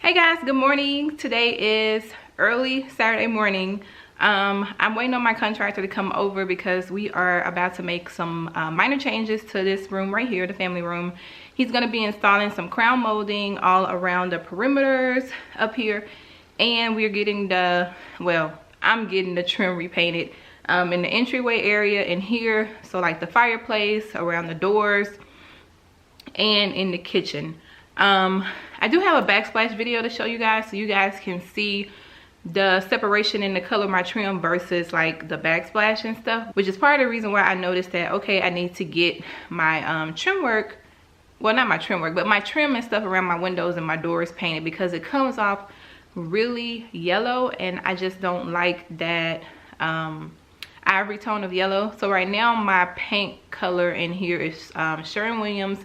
Hey guys, good morning. Today is early Saturday morning. I'm waiting on my contractor to come over because we are about to make some minor changes to this room right here, the family room. He's going to be installing some crown molding all around the perimeters up here, and we're getting I'm getting the trim repainted in the entryway area in here, so like the fireplace, around the doors, and in the kitchen. I do have a backsplash video to show you guys so you guys can see the separation in the color of my trim versus like the backsplash and stuff, which is part of the reason why I noticed that, okay, I need to get my trim work, well, not my trim work, but my trim and stuff around my windows and my doors painted, because it comes off really yellow and I just don't like that ivory tone of yellow. So right now my paint color in here is Sherwin-Williams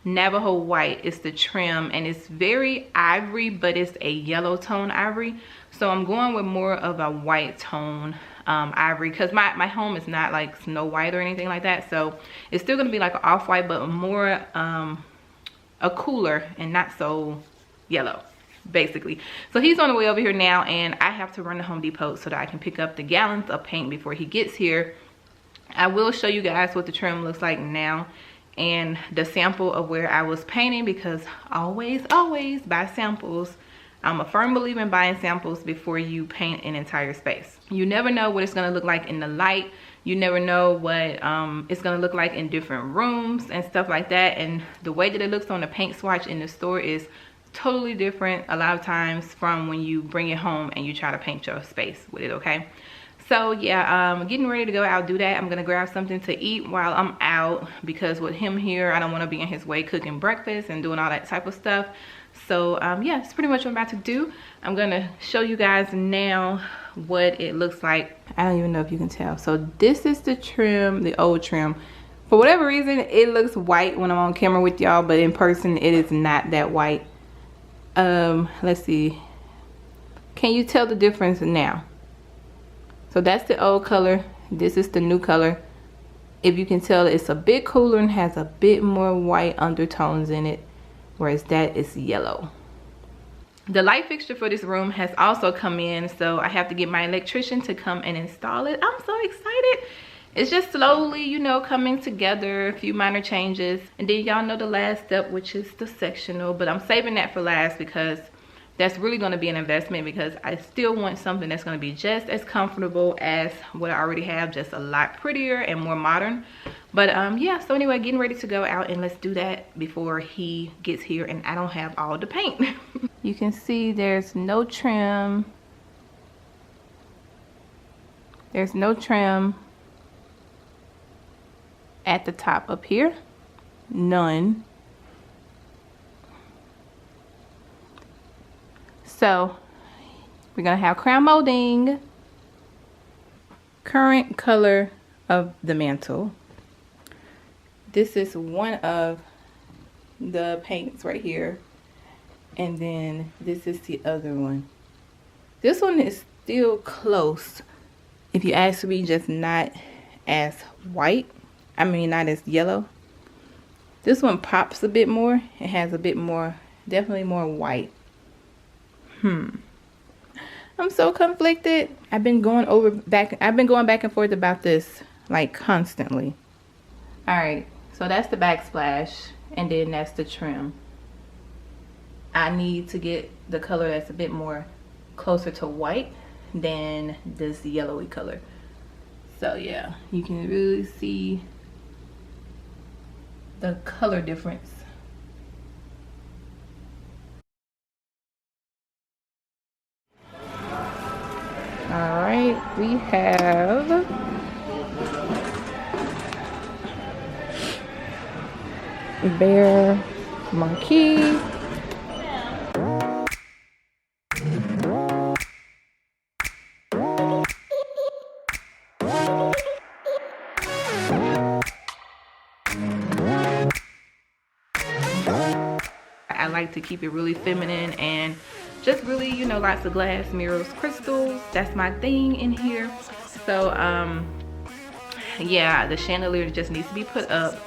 Navajo white is the trim, and it's very ivory, but it's a yellow tone ivory. So I'm going with more of a white tone ivory, because my home is not like Snow White or anything like that. So it's still gonna be like an off-white, but more a cooler and not so yellow, basically. So he's on the way over here now, and I have to run to Home Depot so that I can pick up the gallons of paint before he gets here. I will show you guys what the trim looks like now and the sample of where I was painting, because always buy samples. I'm a firm believer in buying samples before you paint an entire space. You never know what it's gonna look like in the light. You never know what it's gonna look like in different rooms and stuff like that. And the way that it looks on the paint swatch in the store is totally different a lot of times from when you bring it home and you try to paint your space with it, okay? So yeah, getting ready to go out, do that. I'm gonna grab something to eat while I'm out, because with him here, I don't wanna be in his way cooking breakfast and doing all that type of stuff. So yeah, it's pretty much what I'm about to do. I'm gonna show you guys now what it looks like. I don't even know if you can tell. So this is the trim, the old trim. For whatever reason, it looks white when I'm on camera with y'all, but in person, it is not that white. Let's see. Can you tell the difference now? So that's the old color. This is the new color. If you can tell, it's a bit cooler and has a bit more white undertones in it, whereas that is yellow. The light fixture for this room has also come in, so I have to get my electrician to come and install it. I'm so excited. It's just slowly, you know, coming together, a few minor changes. And then y'all know the last step, which is the sectional, but I'm saving that for last because that's really going to be an investment, because I still want something that's going to be just as comfortable as what I already have, just a lot prettier and more modern. But yeah, so anyway, getting ready to go out, and let's do that before he gets here and I don't have all the paint. You can see there's no trim. There's no trim at the top up here. None. So we're gonna have crown molding. Current color of the mantle. This is one of the paints right here, and then this is the other one. This one is still close, if you ask me, just not as white. I mean, not as yellow. This one pops a bit more. It has a bit more, definitely more white. I'm so conflicted. I've been going back and forth about this like constantly. All right, so that's the backsplash, and then that's the trim. I need to get the color that's a bit more closer to white than this yellowy color. So yeah, you can really see the color difference. All right, we have bear monkey. I like to keep it really feminine and just really, you know, lots of glass, mirrors, crystals. That's my thing in here. So yeah, the chandelier just needs to be put up.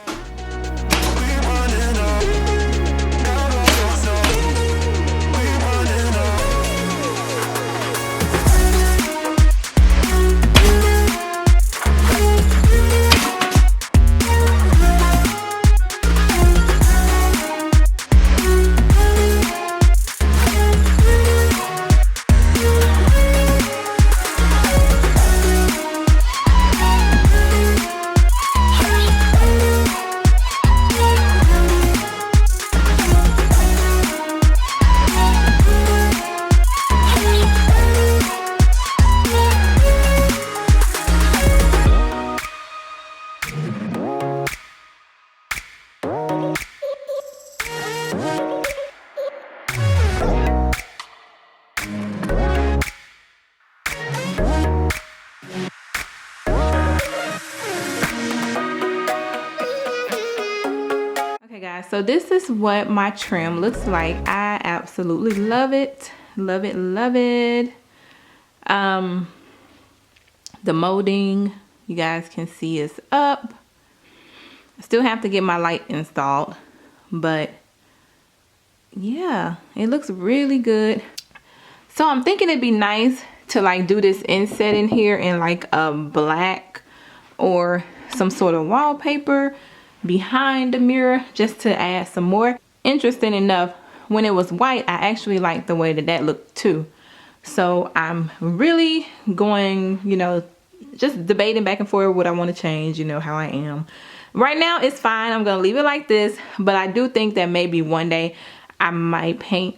guys, so this is what my trim looks like. I absolutely love it. Love it, love it. The molding, you guys can see, is up. I still have to get my light installed, but yeah, it looks really good. So I'm thinking it'd be nice to like do this inset in here in like a black or some sort of wallpaper behind the mirror, just to add some more. Interesting enough, when it was white, I actually liked the way that that looked too. So I'm really going, you know, just debating back and forth what I want to change, you know how I am. Right now it's fine, I'm gonna leave it like this, but I do think that maybe one day I might paint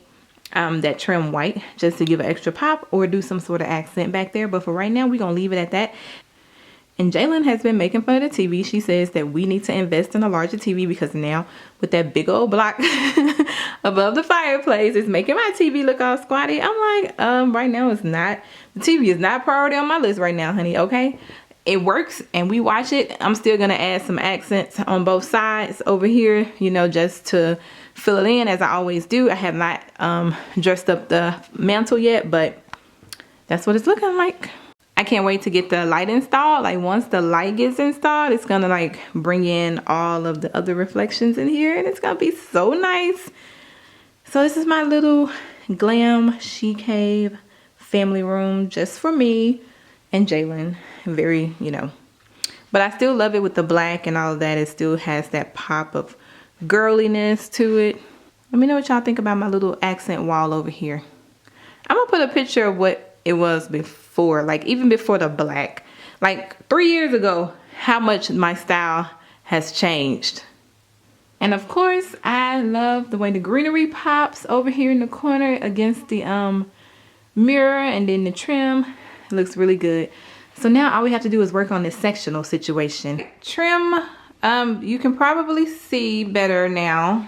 that trim white just to give an extra pop, or do some sort of accent back there. But for right now, we're gonna leave it at that. And Jalen has been making fun of the TV. She says that we need to invest in a larger TV, because now with that big old block above the fireplace, it's making my TV look all squatty. I'm like, right now it's not. The TV is not priority on my list right now, honey, okay? It works and we watch it. I'm still gonna add some accents on both sides over here, you know, just to fill it in, as I always do. I have not dressed up the mantle yet, but that's what it's looking like. I can't wait to get the light installed. Like once the light gets installed, it's gonna like bring in all of the other reflections in here, and it's gonna be so nice. So this is my little glam she cave family room, just for me and Jalen. Very, you know, but I still love it with the black and all of that. It still has that pop of girliness to it. Let me know what y'all think about my little accent wall over here. I'm gonna put a picture of what it was before, like even before the black, like 3 years ago, how much my style has changed. And of course, I love the way the greenery pops over here in the corner against the mirror, and then the trim. It looks really good. So now all we have to do is work on this sectional situation. Trim, you can probably see better now.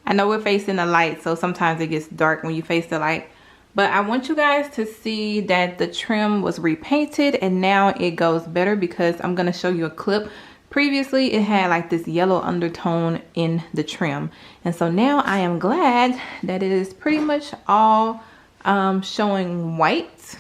I know we're facing the light, so sometimes it gets dark when you face the light. But I want you guys to see that the trim was repainted and now it goes better, because I'm gonna show you a clip. Previously, it had like this yellow undertone in the trim. And so now I am glad that it is pretty much all showing white.